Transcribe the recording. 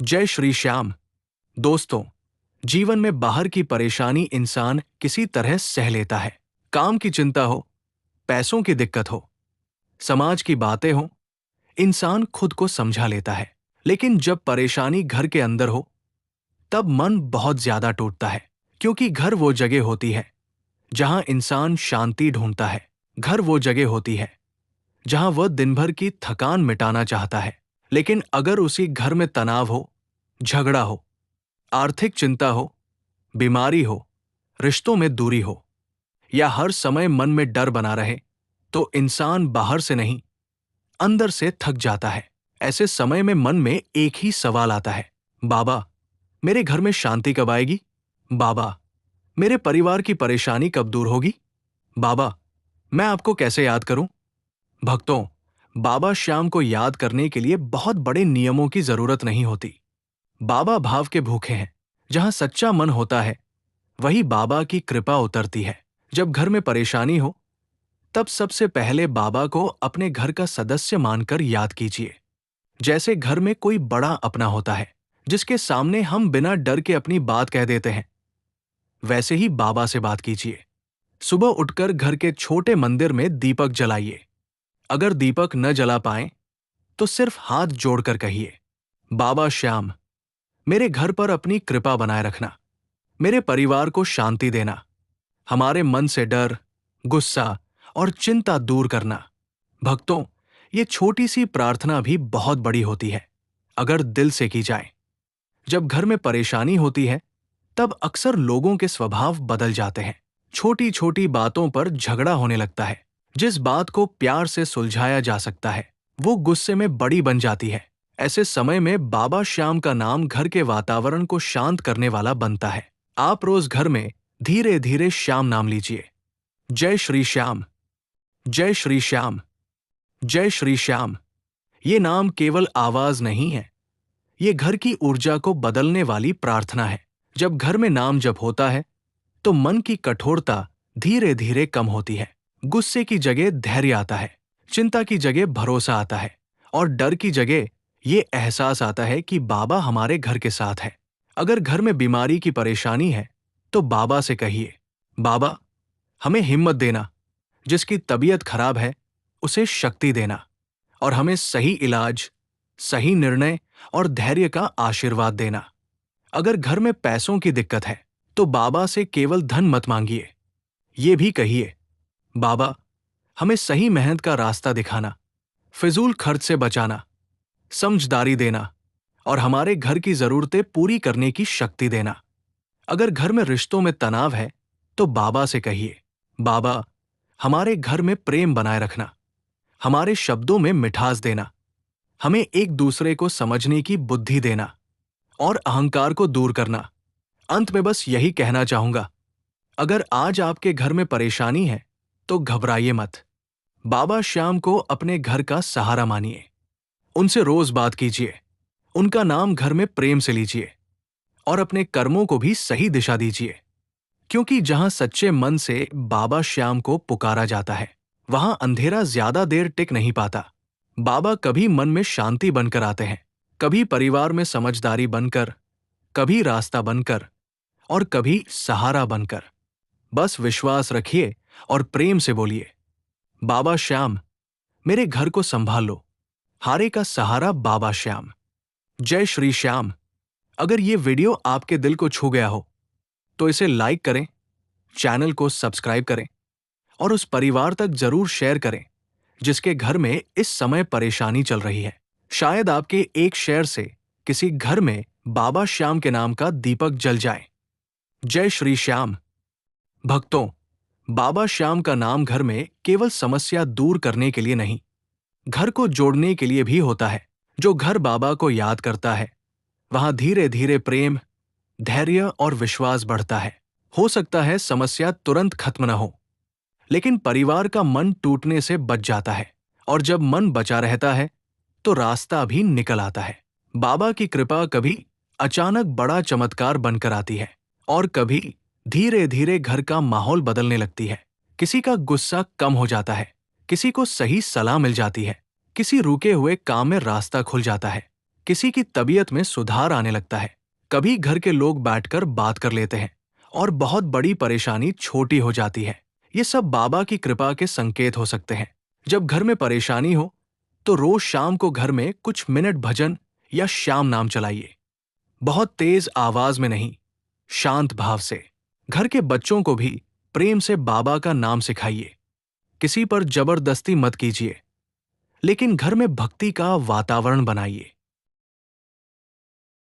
जय श्री श्याम। दोस्तों, जीवन में बाहर की परेशानी इंसान किसी तरह सह लेता है। काम की चिंता हो, पैसों की दिक्कत हो, समाज की बातें हो, इंसान खुद को समझा लेता है। लेकिन जब परेशानी घर के अंदर हो, तब मन बहुत ज्यादा टूटता है। क्योंकि घर वो जगह होती है जहां इंसान शांति ढूंढता है। घर वो जगह होती है जहां वह दिन भर की थकान मिटाना चाहता है। लेकिन अगर उसी घर में तनाव हो, झगड़ा हो, आर्थिक चिंता हो, बीमारी हो, रिश्तों में दूरी हो, या हर समय मन में डर बना रहे, तो इंसान बाहर से नहीं, अंदर से थक जाता है। ऐसे समय में मन में एक ही सवाल आता है, बाबा, मेरे घर में शांति कब आएगी? बाबा, मेरे परिवार की परेशानी कब दूर होगी? बाबा, मैं आपको कैसे याद करूं? भक्तों, बाबा श्याम को याद करने के लिए बहुत बड़े नियमों की जरूरत नहीं होती। बाबा भाव के भूखे हैं। जहां सच्चा मन होता है, वही बाबा की कृपा उतरती है। जब घर में परेशानी हो, तब सबसे पहले बाबा को अपने घर का सदस्य मानकर याद कीजिए। जैसे घर में कोई बड़ा अपना होता है, जिसके सामने हम बिना डर के अपनी बात कह देते हैं, वैसे ही बाबा से बात कीजिए। सुबह उठकर घर के छोटे मंदिर में दीपक जलाइए। अगर दीपक न जला पाए, तो सिर्फ हाथ जोड़कर कहिए, बाबा श्याम, मेरे घर पर अपनी कृपा बनाए रखना, मेरे परिवार को शांति देना, हमारे मन से डर, गुस्सा और चिंता दूर करना। भक्तों, ये छोटी सी प्रार्थना भी बहुत बड़ी होती है अगर दिल से की जाए। जब घर में परेशानी होती है, तब अक्सर लोगों के स्वभाव बदल जाते हैं। छोटी छोटी बातों पर झगड़ा होने लगता है। जिस बात को प्यार से सुलझाया जा सकता है, वो गुस्से में बड़ी बन जाती है। ऐसे समय में बाबा श्याम का नाम घर के वातावरण को शांत करने वाला बनता है। आप रोज घर में धीरे धीरे श्याम नाम लीजिए। जय श्री श्याम, जय श्री श्याम, जय श्री श्याम। ये नाम केवल आवाज नहीं है, ये घर की ऊर्जा को बदलने वाली प्रार्थना है। जब घर में नाम जप होता है, तो मन की कठोरता धीरे धीरे कम होती है। गुस्से की जगह धैर्य आता है, चिंता की जगह भरोसा आता है, और डर की जगह ये एहसास आता है कि बाबा हमारे घर के साथ है। अगर घर में बीमारी की परेशानी है, तो बाबा से कहिए, बाबा, हमें हिम्मत देना, जिसकी तबीयत खराब है उसे शक्ति देना, और हमें सही इलाज, सही निर्णय और धैर्य का आशीर्वाद देना। अगर घर में पैसों की दिक्कत है, तो बाबा से केवल धन मत मांगिए। ये भी कहिए, बाबा, हमें सही मेहनत का रास्ता दिखाना, फिजूल खर्च से बचाना, समझदारी देना, और हमारे घर की जरूरतें पूरी करने की शक्ति देना। अगर घर में रिश्तों में तनाव है, तो बाबा से कहिए, बाबा, हमारे घर में प्रेम बनाए रखना, हमारे शब्दों में मिठास देना, हमें एक दूसरे को समझने की बुद्धि देना, और अहंकार को दूर करना। अंत में बस यही कहना चाहूंगा, अगर आज आपके घर में परेशानी है, तो घबराइए मत। बाबा श्याम को अपने घर का सहारा मानिए। उनसे रोज बात कीजिए, उनका नाम घर में प्रेम से लीजिए, और अपने कर्मों को भी सही दिशा दीजिए। क्योंकि जहां सच्चे मन से बाबा श्याम को पुकारा जाता है, वहां अंधेरा ज्यादा देर टिक नहीं पाता। बाबा कभी मन में शांति बनकर आते हैं, कभी परिवार में समझदारी बनकर, कभी रास्ता बनकर, और कभी सहारा बनकर। बस विश्वास रखिए और प्रेम से बोलिए, बाबा श्याम, मेरे घर को संभाल लो, हारे का सहारा बाबा श्याम। जय श्री श्याम। अगर ये वीडियो आपके दिल को छू गया हो, तो इसे लाइक करें, चैनल को सब्सक्राइब करें, और उस परिवार तक जरूर शेयर करें जिसके घर में इस समय परेशानी चल रही है। शायद आपके एक शेयर से किसी घर में बाबा श्याम के नाम का दीपक जल जाए। जय श्री श्याम। भक्तों, बाबा श्याम का नाम घर में केवल समस्या दूर करने के लिए नहीं, घर को जोड़ने के लिए भी होता है। जो घर बाबा को याद करता है, वहां धीरे धीरे प्रेम, धैर्य और विश्वास बढ़ता है। हो सकता है समस्या तुरंत खत्म न हो, लेकिन परिवार का मन टूटने से बच जाता है, और जब मन बचा रहता है, तो रास्ता भी निकल आता है। बाबा की कृपा कभी अचानक बड़ा चमत्कार बनकर आती है, और कभी धीरे धीरे घर का माहौल बदलने लगती है। किसी का गुस्सा कम हो जाता है, किसी को सही सलाह मिल जाती है, किसी रुके हुए काम में रास्ता खुल जाता है, किसी की तबीयत में सुधार आने लगता है। कभी घर के लोग बैठकर बात कर लेते हैं और बहुत बड़ी परेशानी छोटी हो जाती है। ये सब बाबा की कृपा के संकेत हो सकते हैं। जब घर में परेशानी हो तो रोज शाम को घर में कुछ मिनट भजन या श्याम नाम चलाइए। बहुत तेज आवाज में नहीं, शांत भाव से। घर के बच्चों को भी प्रेम से बाबा का नाम सिखाइए। किसी पर जबरदस्ती मत कीजिए, लेकिन घर में भक्ति का वातावरण बनाइए।